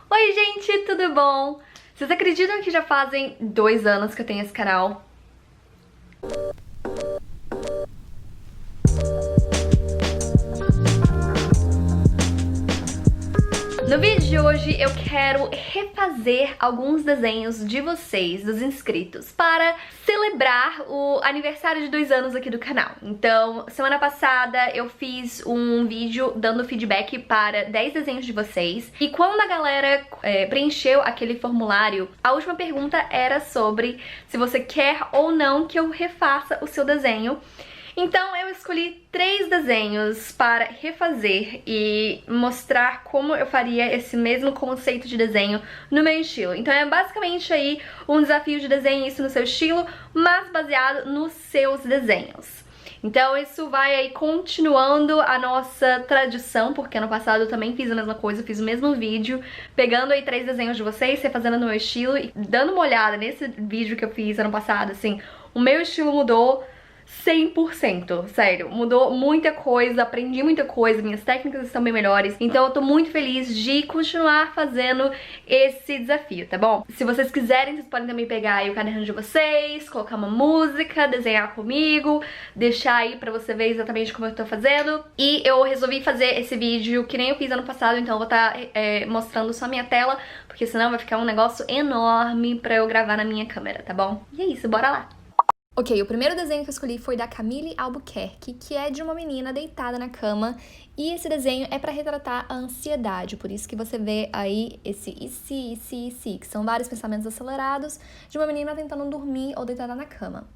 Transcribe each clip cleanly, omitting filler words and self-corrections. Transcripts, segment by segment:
Oi gente, tudo bom? Vocês acreditam que já fazem 2 anos que eu tenho esse canal? No vídeo de hoje eu quero refazer alguns desenhos de vocês, dos inscritos, para celebrar o aniversário de 2 anos aqui do canal. Então, semana passada eu fiz um vídeo dando feedback para 10 desenhos de vocês. E quando a galera preencheu aquele formulário, a última pergunta era sobre se você quer ou não que eu refaça o seu desenho. Então eu escolhi 3 desenhos para refazer e mostrar como eu faria esse mesmo conceito de desenho no meu estilo. Então é basicamente aí um desafio de desenho isso no seu estilo, mas baseado nos seus desenhos. Então isso vai aí continuando a nossa tradição, porque ano passado eu também fiz a mesma coisa, eu fiz o mesmo vídeo, pegando aí 3 desenhos de vocês, refazendo no meu estilo e dando uma olhada nesse vídeo que eu fiz ano passado, assim, o meu estilo mudou 100%, sério, mudou muita coisa, aprendi muita coisa, minhas técnicas estão bem melhores, então eu tô muito feliz de continuar fazendo esse desafio, tá bom? Se vocês quiserem, vocês podem também pegar aí o caderno de vocês, colocar uma música, desenhar comigo, deixar aí pra você ver exatamente como eu tô fazendo. E eu resolvi fazer esse vídeo que nem eu fiz ano passado, então eu vou estar mostrando só a minha tela, porque senão vai ficar um negócio enorme pra eu gravar na minha câmera, tá bom? E é isso, bora lá! Ok, o primeiro desenho que eu escolhi foi da Camille Albuquerque, que é de uma menina deitada na cama, e esse desenho é para retratar a ansiedade, por isso que você vê aí esse e se, que são vários pensamentos acelerados de uma menina tentando dormir ou deitada na cama.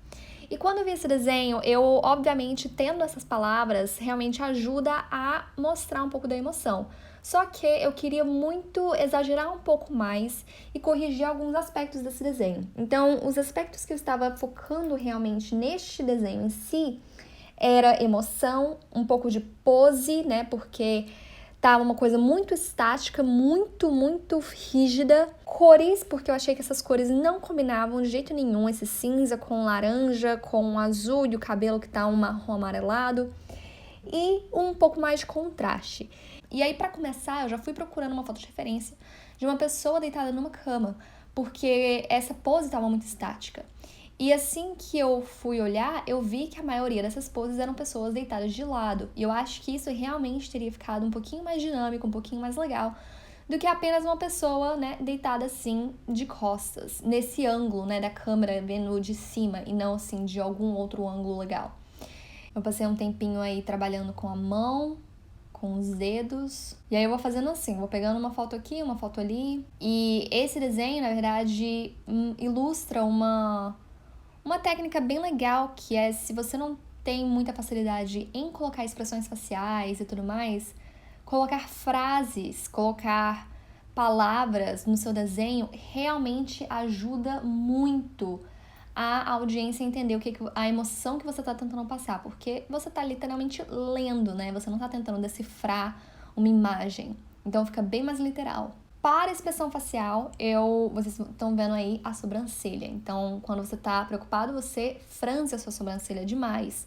E quando eu vi esse desenho, eu, obviamente, tendo essas palavras, realmente ajuda a mostrar um pouco da emoção. Só que eu queria muito exagerar um pouco mais e corrigir alguns aspectos desse desenho. Então, os aspectos que eu estava focando realmente neste desenho em si era emoção, um pouco de pose, né? Porque tava uma coisa muito estática, muito rígida. Cores, porque eu achei que essas cores não combinavam de jeito nenhum. Esse cinza com laranja, com azul e o cabelo que tá um marrom amarelado. E um pouco mais de contraste. E aí, pra começar, eu já fui procurando uma foto de referência de uma pessoa deitada numa cama, porque essa pose estava muito estática. E assim que eu fui olhar, eu vi que a maioria dessas poses eram pessoas deitadas de lado. E eu acho que isso realmente teria ficado um pouquinho mais dinâmico, um pouquinho mais legal, do que apenas uma pessoa, né, deitada assim, de costas, nesse ângulo, né, da câmera, vendo de cima, e não assim, de algum outro ângulo legal. Eu passei um tempinho aí trabalhando com a mão, com os dedos. E aí eu vou fazendo assim, vou pegando uma foto aqui, uma foto ali. E esse desenho, na verdade, ilustra uma técnica bem legal, que é se você não tem muita facilidade em colocar expressões faciais e tudo mais, colocar frases, colocar palavras no seu desenho realmente ajuda muito a audiência entender a emoção que você tá tentando passar, porque você tá literalmente lendo, né? Você não tá tentando decifrar uma imagem. Então fica bem mais literal. Para a expressão facial, vocês estão vendo aí a sobrancelha. Então, quando você tá preocupado, você franze a sua sobrancelha demais.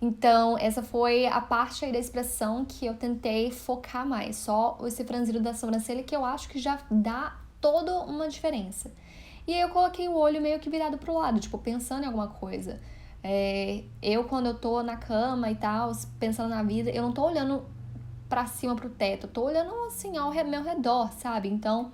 Então, essa foi a parte aí da expressão que eu tentei focar mais. Só esse franzido da sobrancelha que eu acho que já dá toda uma diferença. E aí eu coloquei o olho meio que virado pro lado, tipo, pensando em alguma coisa. Quando eu tô na cama e tal, pensando na vida, eu não tô olhando pra cima, pro teto, eu tô olhando, assim, ao meu redor, sabe? Então,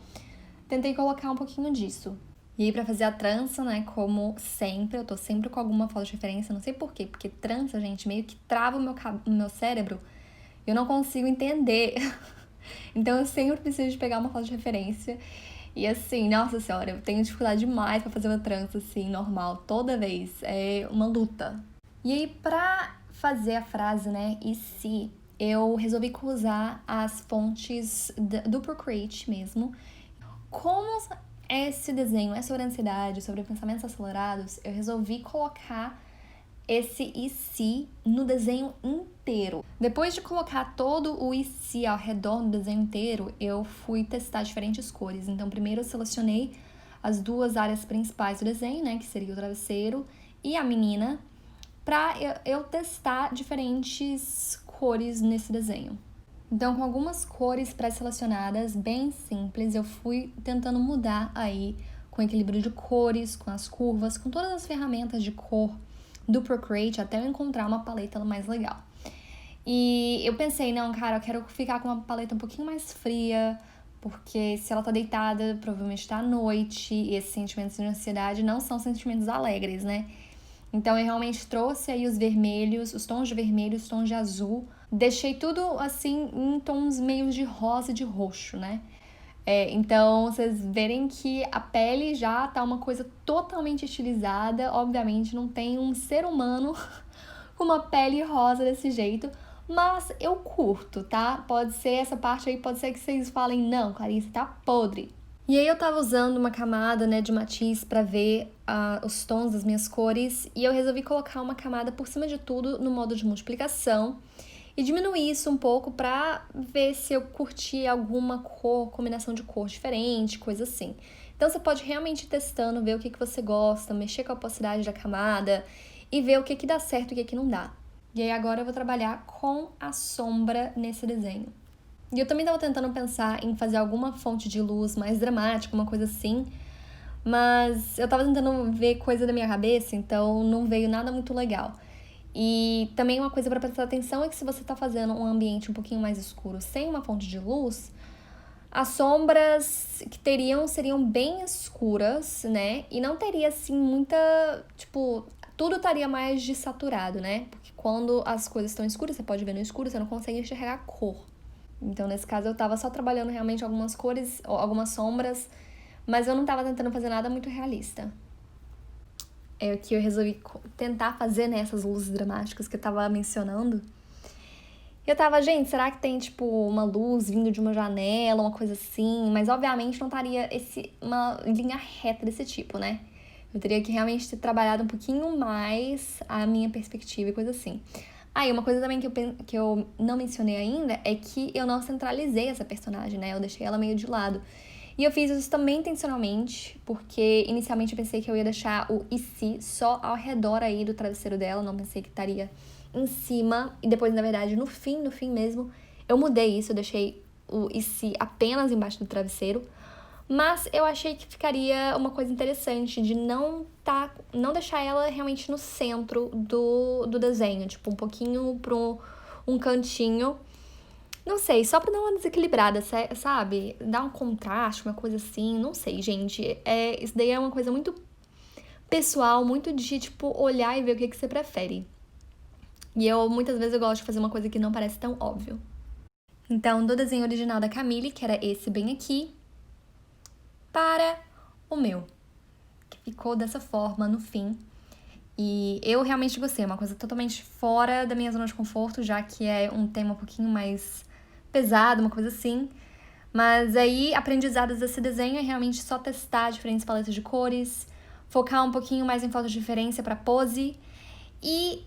tentei colocar um pouquinho disso. E aí, pra fazer a trança, né, como sempre, eu tô sempre com alguma foto de referência, não sei por quê, porque trança, gente, meio que trava o meu cérebro, eu não consigo entender. Então, eu sempre preciso de pegar uma foto de referência. E assim, nossa senhora, eu tenho dificuldade demais pra fazer uma trança assim, normal, toda vez. É uma luta. E aí, pra fazer a frase, né, e se, eu resolvi usar as fontes do Procreate mesmo. Como esse desenho é sobre ansiedade, sobre pensamentos acelerados, eu resolvi colocar esse e se no desenho inteiro. Depois de colocar todo o e se ao redor do desenho inteiro, eu fui testar diferentes cores. Então, primeiro eu selecionei as 2 áreas principais do desenho, né, que seria o travesseiro e a menina, pra eu testar diferentes cores nesse desenho. Então, com algumas cores pré-selecionadas, bem simples, eu fui tentando mudar aí com o equilíbrio de cores, com as curvas, com todas as ferramentas de cor do Procreate, até eu encontrar uma paleta mais legal. E eu pensei, não, cara, eu quero ficar com uma paleta um pouquinho mais fria, porque se ela tá deitada, provavelmente tá à noite, e esses sentimentos de ansiedade não são sentimentos alegres, né? Então eu realmente trouxe aí os vermelhos, os tons de vermelho, os tons de azul. Deixei tudo assim em tons meio de rosa e de roxo, né? Então vocês verem que a pele já tá uma coisa totalmente estilizada. Obviamente não tem um ser humano com uma pele rosa desse jeito, mas eu curto, tá? Pode ser essa parte aí, pode ser que vocês falem, não, Clarice, tá podre. E aí eu tava usando uma camada, né, de matiz pra ver os tons das minhas cores e eu resolvi colocar uma camada por cima de tudo no modo de multiplicação e diminuir isso um pouco pra ver se eu curti alguma cor, combinação de cor diferente, coisa assim. Então você pode realmente ir testando, ver o que você gosta, mexer com a opacidade da camada e ver o que dá certo e o que não dá. E aí agora eu vou trabalhar com a sombra nesse desenho. E eu também tava tentando pensar em fazer alguma fonte de luz mais dramática, uma coisa assim, mas eu tava tentando ver coisa da minha cabeça, então não veio nada muito legal. E também uma coisa para prestar atenção é que se você tá fazendo um ambiente um pouquinho mais escuro sem uma fonte de luz, as sombras que seriam bem escuras, né? E não teria assim muita, tipo, tudo estaria mais desaturado, né? Porque quando as coisas estão escuras, você pode ver no escuro, você não consegue enxergar a cor. Então, nesse caso, eu tava só trabalhando realmente algumas cores, algumas sombras, mas eu não tava tentando fazer nada muito realista. É o que eu resolvi tentar fazer, né, essas luzes dramáticas que eu tava mencionando. Eu tava, gente, será que tem, tipo, uma luz vindo de uma janela, uma coisa assim? Mas, obviamente, não estaria uma linha reta desse tipo, né? Eu teria que realmente ter trabalhado um pouquinho mais a minha perspectiva e coisa assim. E uma coisa também que eu não mencionei ainda é que eu não centralizei essa personagem, né? Eu deixei ela meio de lado. E eu fiz isso também intencionalmente, porque inicialmente eu pensei que eu ia deixar o e se só ao redor aí do travesseiro dela, não pensei que estaria em cima. E depois, na verdade, no fim mesmo, eu mudei isso, eu deixei o e se apenas embaixo do travesseiro. Mas eu achei que ficaria uma coisa interessante de não deixar ela realmente no centro do desenho, tipo, um pouquinho pro um cantinho. Não sei, só pra dar uma desequilibrada, sabe? Dar um contraste, uma coisa assim, não sei, gente. Isso daí é uma coisa muito pessoal, muito de, tipo, olhar e ver o que você prefere. E muitas vezes eu gosto de fazer uma coisa que não parece tão óbvio. Então, do desenho original da Camille, que era esse bem aqui, para o meu, que ficou dessa forma no fim. E eu realmente gostei, é uma coisa totalmente fora da minha zona de conforto, já que é um tema um pouquinho mais pesado, uma coisa assim. Mas aí, aprendizados desse desenho é realmente só testar diferentes paletas de cores, focar um pouquinho mais em foto de referência para pose e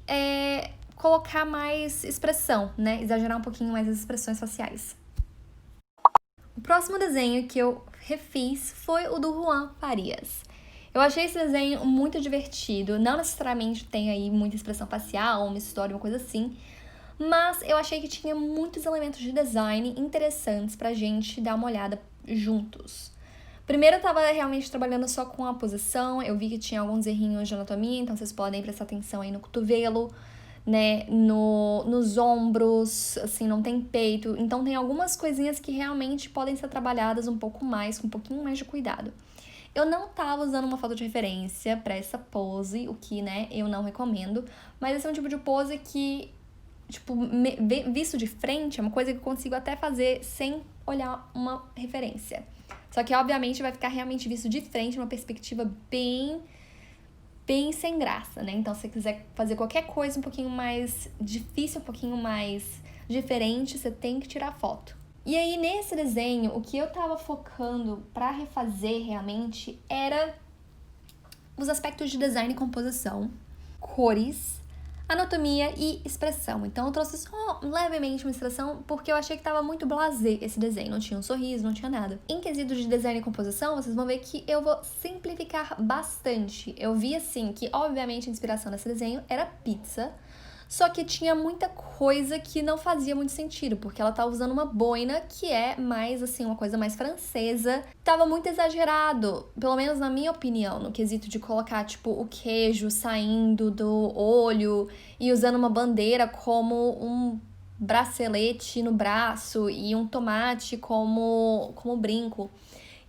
colocar mais expressão, né? Exagerar um pouquinho mais as expressões faciais. O próximo desenho que eu refiz foi o do Juan Farias. Eu achei esse desenho muito divertido, não necessariamente tem aí muita expressão facial, uma história, uma coisa assim, mas eu achei que tinha muitos elementos de design interessantes pra gente dar uma olhada juntos. Primeiro eu tava realmente trabalhando só com a posição, eu vi que tinha alguns errinhos de anatomia, então vocês podem prestar atenção aí no cotovelo, né, nos ombros, assim, não tem peito. Então tem algumas coisinhas que realmente podem ser trabalhadas um pouco mais, com um pouquinho mais de cuidado. Eu não tava usando uma foto de referência pra essa pose, o que, né, eu não recomendo, mas esse é um tipo de pose que, tipo, visto de frente, é uma coisa que eu consigo até fazer sem olhar uma referência. Só que, obviamente, vai ficar realmente visto de frente, uma perspectiva bem sem graça, né? Então, se você quiser fazer qualquer coisa um pouquinho mais difícil, um pouquinho mais diferente, você tem que tirar foto. E aí, nesse desenho, o que eu tava focando pra refazer realmente era os aspectos de design e composição, cores, anatomia e expressão. Então, eu trouxe só levemente uma expressão porque eu achei que tava muito blasé esse desenho. Não tinha um sorriso, não tinha nada. Em quesito de design e composição, vocês vão ver que eu vou simplificar bastante. Eu vi, assim, que obviamente a inspiração desse desenho era pizza, Só que tinha muita coisa que não fazia muito sentido, porque ela tá usando uma boina que é mais, assim, uma coisa mais francesa. Tava muito exagerado, pelo menos na minha opinião, no quesito de colocar, tipo, o queijo saindo do olho e usando uma bandeira como um bracelete no braço e um tomate como brinco.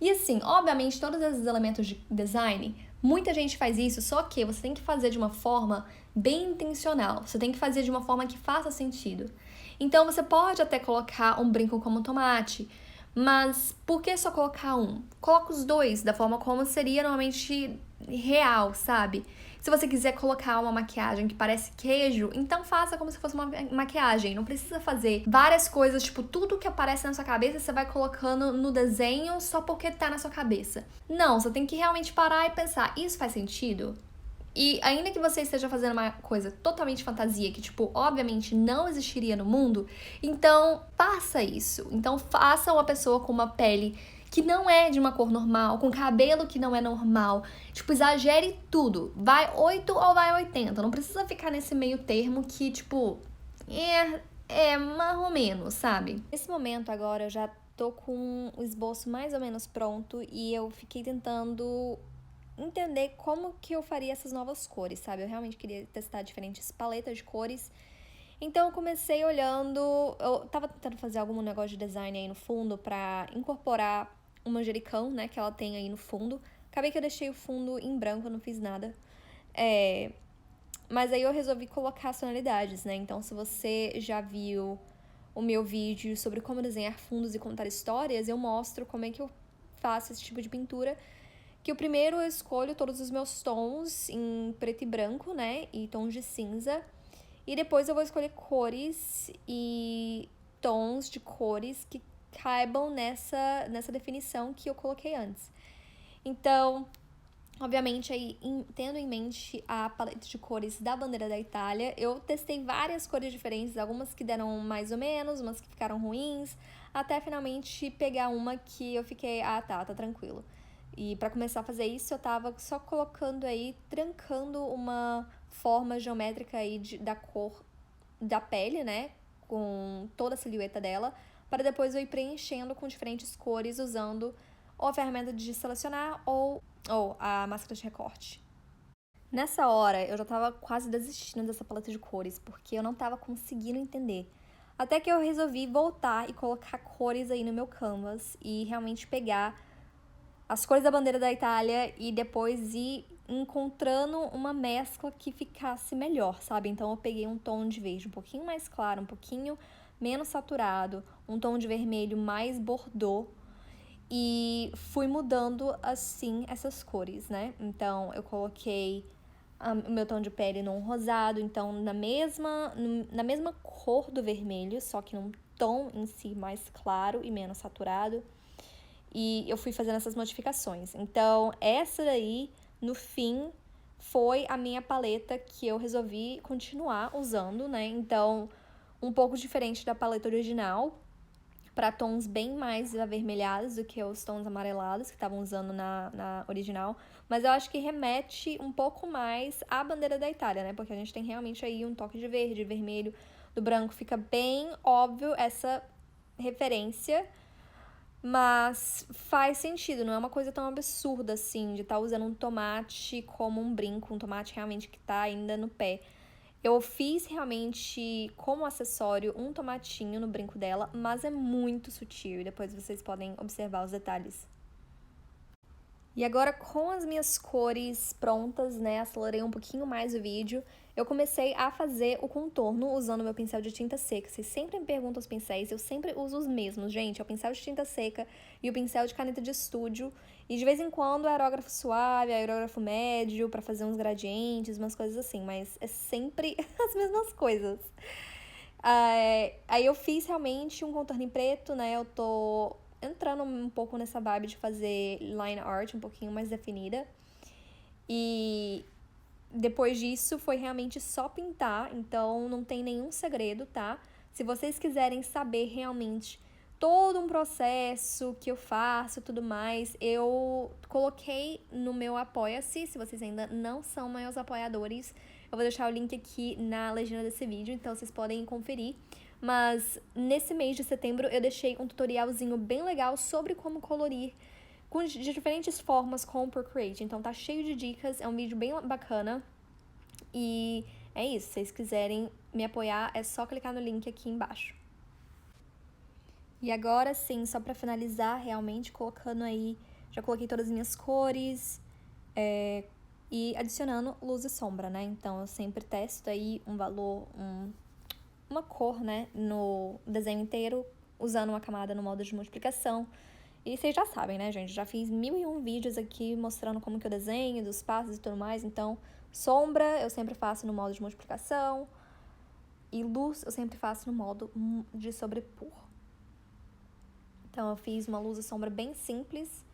E assim, obviamente, todos esses elementos de design, muita gente faz isso, só que você tem que fazer de uma forma bem intencional. Você tem que fazer de uma forma que faça sentido. Então, você pode até colocar um brinco como tomate, mas por que só colocar um? Coloca os dois da forma como seria normalmente real, sabe? Se você quiser colocar uma maquiagem que parece queijo, então faça como se fosse uma maquiagem. Não precisa fazer várias coisas, tipo, tudo que aparece na sua cabeça você vai colocando no desenho só porque tá na sua cabeça. Não, você tem que realmente parar e pensar, isso faz sentido? E ainda que você esteja fazendo uma coisa totalmente fantasia, que, tipo, obviamente não existiria no mundo, então faça isso. Então faça uma pessoa com uma pele que não é de uma cor normal, com cabelo que não é normal. Tipo, exagere tudo. Vai 8 ou vai 80. Não precisa ficar nesse meio termo que, tipo, é mais ou menos, sabe? Nesse momento agora eu já tô com o esboço mais ou menos pronto e eu fiquei tentando entender como que eu faria essas novas cores, sabe? Eu realmente queria testar diferentes paletas de cores. Então eu comecei olhando, eu tava tentando fazer algum negócio de design aí no fundo pra incorporar um manjericão, né, que ela tem aí no fundo. Acabei que eu deixei o fundo em branco, eu não fiz nada. Mas aí eu resolvi colocar as tonalidades, né? Então se você já viu o meu vídeo sobre como desenhar fundos e contar histórias, eu mostro como é que eu faço esse tipo de pintura. Que o primeiro eu escolho todos os meus tons em preto e branco, né? E tons de cinza. E depois eu vou escolher cores e tons de cores que caibam nessa definição que eu coloquei antes. Então, obviamente, aí, tendo em mente a paleta de cores da bandeira da Itália, eu testei várias cores diferentes, algumas que deram mais ou menos, umas que ficaram ruins, até finalmente pegar uma que eu fiquei, tá tranquilo. E pra começar a fazer isso, eu tava só colocando aí, trancando uma forma geométrica aí da cor da pele, né? Com toda a silhueta dela, para depois eu ir preenchendo com diferentes cores usando ou a ferramenta de selecionar ou a máscara de recorte. Nessa hora, eu já tava quase desistindo dessa paleta de cores, porque eu não tava conseguindo entender. Até que eu resolvi voltar e colocar cores aí no meu canvas e realmente pegar as cores da bandeira da Itália e depois ir encontrando uma mescla que ficasse melhor, sabe? Então eu peguei um tom de verde um pouquinho mais claro, um pouquinho menos saturado, um tom de vermelho mais bordô e fui mudando assim essas cores, né? Então eu coloquei o meu tom de pele num rosado, então na mesma cor do vermelho, só que num tom em si mais claro e menos saturado. E eu fui fazendo essas modificações. Então, essa daí, no fim, foi a minha paleta que eu resolvi continuar usando, né? Então, um pouco diferente da paleta original, para tons bem mais avermelhados do que os tons amarelados que estavam usando na original. Mas eu acho que remete um pouco mais à bandeira da Itália, né? Porque a gente tem realmente aí um toque de verde, vermelho, do branco. Fica bem óbvio essa referência. Mas faz sentido, não é uma coisa tão absurda assim, de estar usando um tomate como um brinco, um tomate realmente que tá ainda no pé. Eu fiz realmente como acessório um tomatinho no brinco dela, mas é muito sutil e depois vocês podem observar os detalhes. E agora com as minhas cores prontas, né, acelerei um pouquinho mais o vídeo, eu comecei a fazer o contorno usando o meu pincel de tinta seca. Vocês sempre me perguntam os pincéis, eu sempre uso os mesmos, gente, é o pincel de tinta seca e o pincel de caneta de estúdio. E de vez em quando aerógrafo suave, aerógrafo médio, pra fazer uns gradientes, umas coisas assim, mas é sempre as mesmas coisas. Aí eu fiz realmente um contorno em preto, né, eu tô entrando um pouco nessa vibe de fazer line art um pouquinho mais definida. E depois disso foi realmente só pintar, então não tem nenhum segredo, tá? Se vocês quiserem saber realmente todo um processo que eu faço e tudo mais, eu coloquei no meu Apoia-se. Se vocês ainda não são meus apoiadores, Eu vou deixar o link aqui na legenda desse vídeo, então vocês podem conferir. Mas nesse mês de setembro eu deixei um tutorialzinho bem legal sobre como colorir de diferentes formas com o Procreate. Então tá cheio de dicas, é um vídeo bem bacana. E é isso, se vocês quiserem me apoiar, é só clicar no link aqui embaixo. E agora sim, só pra finalizar, realmente colocando aí, já coloquei todas as minhas cores, e adicionando luz e sombra, né? Então eu sempre testo aí um valor, uma cor, né, no desenho inteiro, usando uma camada no modo de multiplicação. E vocês já sabem, né, gente? Já fiz 1001 vídeos aqui mostrando como que eu desenho, dos passos e tudo mais. Então, sombra eu sempre faço no modo de multiplicação. E luz eu sempre faço no modo de sobrepor. Então, eu fiz uma luz e sombra bem simples.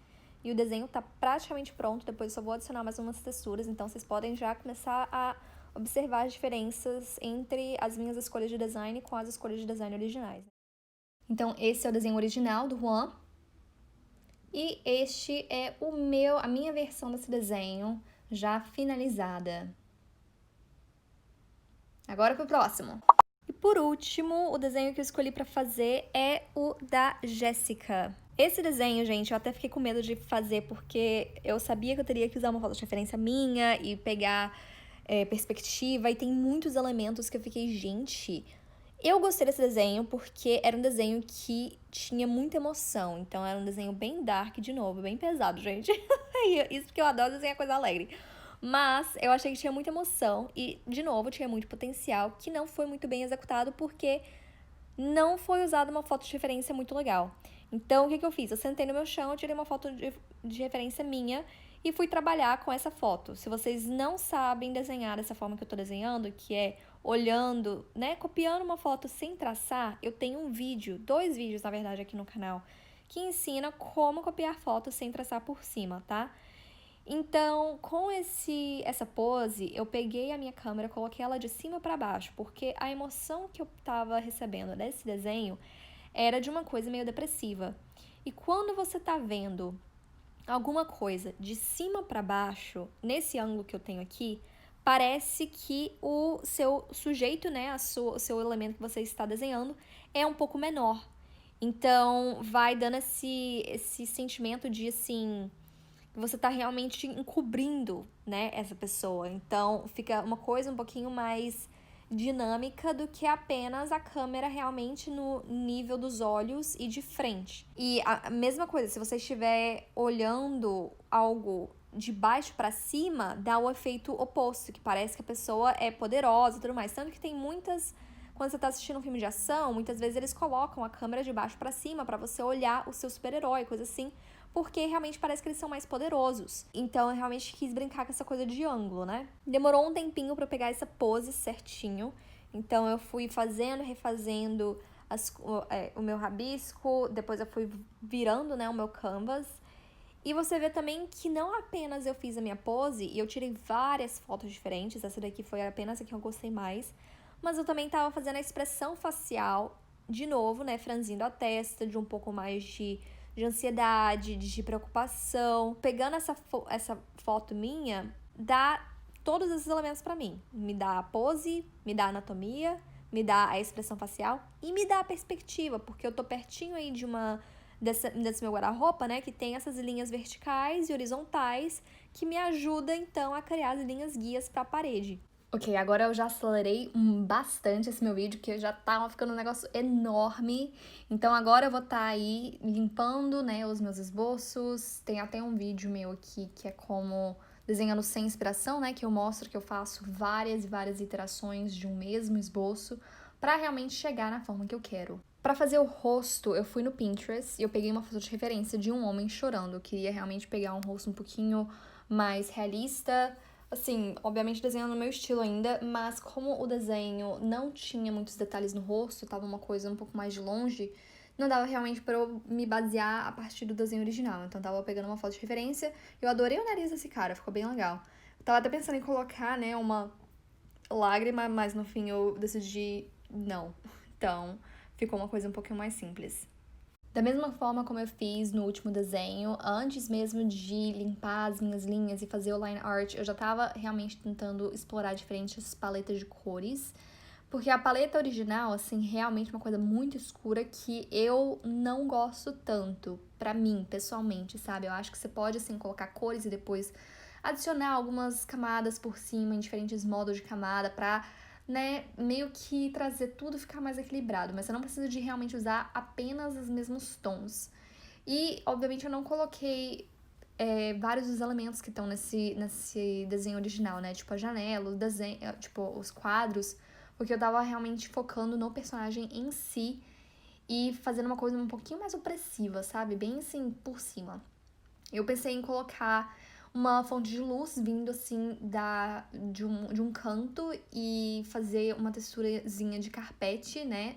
E o desenho tá praticamente pronto. Depois eu só vou adicionar mais umas texturas. Então, vocês podem já começar a observar as diferenças entre as minhas escolhas de design com as escolhas de design originais. Então, esse é o desenho original do Juan. E este é a minha versão desse desenho já finalizada. Agora pro próximo. E por último, o desenho que eu escolhi pra fazer é o da Jéssica. Esse desenho, gente, eu até fiquei com medo de fazer porque eu sabia que eu teria que usar uma foto de referência minha e pegar perspectiva, e tem muitos elementos que eu fiquei, gente... Eu gostei desse desenho porque era um desenho que tinha muita emoção. Então, era um desenho bem dark, de novo, bem pesado, gente. Isso porque eu adoro desenhar coisa alegre. Mas eu achei que tinha muita emoção e, de novo, tinha muito potencial que não foi muito bem executado porque não foi usada uma foto de referência muito legal. Então, o que eu fiz? Eu sentei no meu chão, eu tirei uma foto de referência minha e fui trabalhar com essa foto. Se vocês não sabem desenhar dessa forma que eu tô desenhando, que é olhando, né, copiando uma foto sem traçar, eu tenho um vídeo, 2 vídeos, na verdade, aqui no canal, que ensina como copiar fotos sem traçar por cima, tá? Então, com essa pose, eu peguei a minha câmera, coloquei ela de cima pra baixo, porque a emoção que eu tava recebendo desse desenho era de uma coisa meio depressiva. E quando você tá vendo alguma coisa de cima pra baixo, nesse ângulo que eu tenho aqui, parece que o seu sujeito, né, o seu elemento que você está desenhando é um pouco menor. Então, vai dando esse sentimento de, assim, que você tá realmente encobrindo, né, essa pessoa. Então, fica uma coisa um pouquinho mais dinâmica do que apenas a câmera realmente no nível dos olhos e de frente. E a mesma coisa, se você estiver olhando algo de baixo pra cima, dá o efeito oposto, que parece que a pessoa é poderosa e tudo mais. Tanto que tem muitas... Quando você tá assistindo um filme de ação, muitas vezes eles colocam a câmera de baixo pra cima pra você olhar o seu super-herói, coisa assim, porque realmente parece que eles são mais poderosos. Então eu realmente quis brincar com essa coisa de ângulo, né? Demorou um tempinho pra eu pegar essa pose certinho. Então eu fui fazendo, refazendo o meu rabisco, depois eu fui virando, né, o meu canvas. E você vê também que não apenas eu fiz a minha pose, e eu tirei várias fotos diferentes, essa daqui foi apenas a que eu gostei mais, mas eu também tava fazendo a expressão facial, de novo, né, franzindo a testa, de um pouco mais de ansiedade, de preocupação. Pegando essa foto minha, dá todos esses elementos pra mim. Me dá a pose, me dá a anatomia, me dá a expressão facial e me dá a perspectiva, porque eu tô pertinho aí desse meu guarda-roupa, né, que tem essas linhas verticais e horizontais que me ajuda, então, a criar as linhas guias pra parede. Ok, agora eu já acelerei bastante esse meu vídeo, que já tava ficando um negócio enorme. Então agora eu vou estar aí limpando, né, os meus esboços. Tem até um vídeo meu aqui que é como desenhando sem inspiração, né, que eu mostro que eu faço várias e várias iterações de um mesmo esboço pra realmente chegar na forma que eu quero. Pra fazer o rosto, eu fui no Pinterest e eu peguei uma foto de referência de um homem chorando. Eu queria realmente pegar um rosto um pouquinho mais realista, assim, obviamente desenhando no meu estilo ainda, mas como o desenho não tinha muitos detalhes no rosto, tava uma coisa um pouco mais de longe, não dava realmente pra eu me basear a partir do desenho original. Então tava pegando uma foto de referência. Eu adorei o nariz desse cara, ficou bem legal. Eu tava até pensando em colocar, né, uma lágrima, mas no fim eu decidi não. Então ficou uma coisa um pouquinho mais simples. Da mesma forma como eu fiz no último desenho, antes mesmo de limpar as minhas linhas e fazer o line art, eu já tava realmente tentando explorar diferentes paletas de cores. Porque a paleta original, assim, realmente é uma coisa muito escura que eu não gosto tanto, pra mim, pessoalmente, sabe? Eu acho que você pode, assim, colocar cores e depois adicionar algumas camadas por cima, em diferentes modos de camada, pra, né, meio que trazer tudo e ficar mais equilibrado. Mas você não precisa de realmente usar apenas os mesmos tons. E, obviamente, eu não coloquei vários dos elementos que estão nesse desenho original, né? Tipo a janela, o desenho, tipo, os quadros, porque eu tava realmente focando no personagem em si e fazendo uma coisa um pouquinho mais opressiva, sabe? Bem assim, por cima. Eu pensei em colocar uma fonte de luz vindo assim de um canto e fazer uma texturazinha de carpete, né?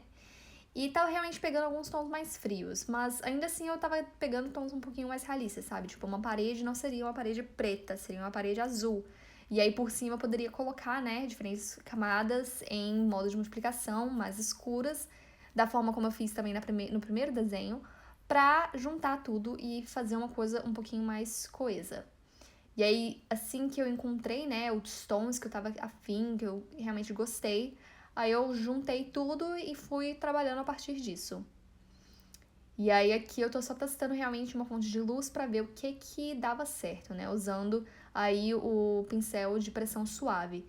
E tava realmente pegando alguns tons mais frios, mas ainda assim eu tava pegando tons um pouquinho mais realistas, sabe? Tipo, uma parede não seria uma parede preta, seria uma parede azul. E aí por cima eu poderia colocar, né, diferentes camadas em modo de multiplicação mais escuras, da forma como eu fiz também no primeiro desenho, pra juntar tudo e fazer uma coisa um pouquinho mais coesa. E aí, assim que eu encontrei, né, os tons que eu tava afim, que eu realmente gostei, aí eu juntei tudo e fui trabalhando a partir disso. E aí aqui eu tô só testando realmente uma fonte de luz pra ver o que dava certo, né? Usando aí o pincel de pressão suave.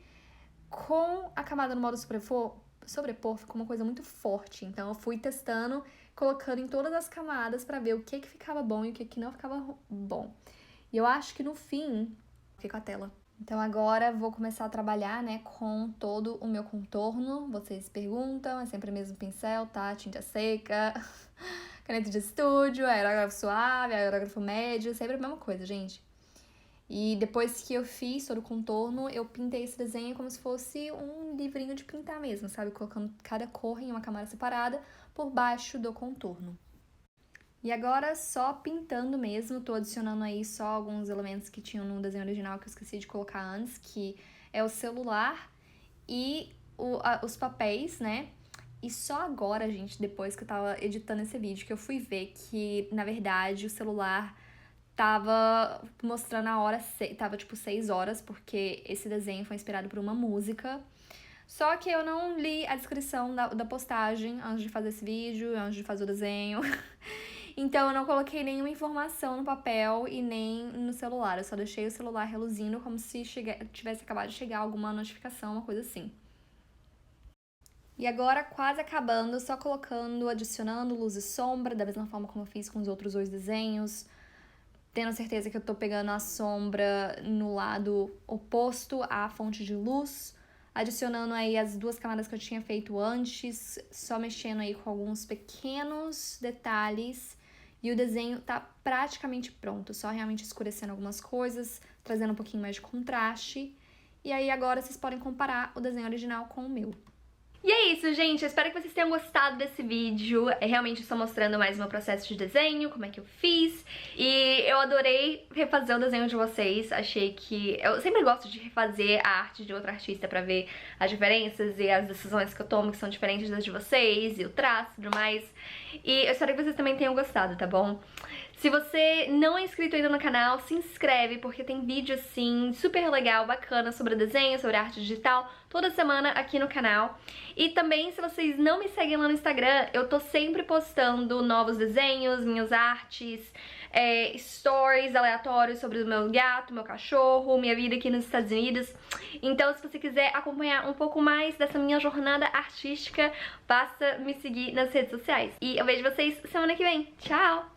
Com a camada no modo sobrepor ficou uma coisa muito forte, então eu fui testando, colocando em todas as camadas pra ver o que ficava bom e o que não ficava bom. E eu acho que no fim, fiquei com a tela. Então agora vou começar a trabalhar, né, com todo o meu contorno. Vocês perguntam, é sempre o mesmo pincel, tá? Tinta seca, caneta de estúdio, aerógrafo suave, aerógrafo médio, sempre a mesma coisa, gente. E depois que eu fiz todo o contorno, eu pintei esse desenho como se fosse um livrinho de pintar mesmo, sabe? Colocando cada cor em uma camada separada por baixo do contorno. E agora só pintando mesmo, tô adicionando aí só alguns elementos que tinham no desenho original que eu esqueci de colocar antes, que é o celular e os papéis, né? E só agora, gente, depois que eu tava editando esse vídeo, que eu fui ver que, na verdade, o celular tava mostrando a hora, tava tipo 6 horas, porque esse desenho foi inspirado por uma música. Só que eu não li a descrição da postagem antes de fazer esse vídeo, antes de fazer o desenho. Então eu não coloquei nenhuma informação no papel e nem no celular. Eu só deixei o celular reluzindo como se tivesse acabado de chegar alguma notificação, uma coisa assim. E agora, quase acabando, só colocando, adicionando luz e sombra, da mesma forma como eu fiz com os outros 2 desenhos. Tendo certeza que eu tô pegando a sombra no lado oposto à fonte de luz. Adicionando aí as 2 camadas que eu tinha feito antes, só mexendo aí com alguns pequenos detalhes. E o desenho tá praticamente pronto, só realmente escurecendo algumas coisas, trazendo um pouquinho mais de contraste. E aí agora vocês podem comparar o desenho original com o meu. E é isso, gente. Eu espero que vocês tenham gostado desse vídeo. Realmente estou mostrando mais o meu processo de desenho, como é que eu fiz. E eu adorei refazer o desenho de vocês. Achei que... Eu sempre gosto de refazer a arte de outro artista pra ver as diferenças e as decisões que eu tomo, que são diferentes das de vocês, e o traço e tudo mais. E eu espero que vocês também tenham gostado, tá bom? Se você não é inscrito ainda no canal, se inscreve, porque tem vídeo assim, super legal, bacana, sobre desenho, sobre arte digital, toda semana aqui no canal. E também, se vocês não me seguem lá no Instagram, eu tô sempre postando novos desenhos, minhas artes, stories aleatórios sobre o meu gato, meu cachorro, minha vida aqui nos Estados Unidos. Então, se você quiser acompanhar um pouco mais dessa minha jornada artística, basta me seguir nas redes sociais. E eu vejo vocês semana que vem. Tchau!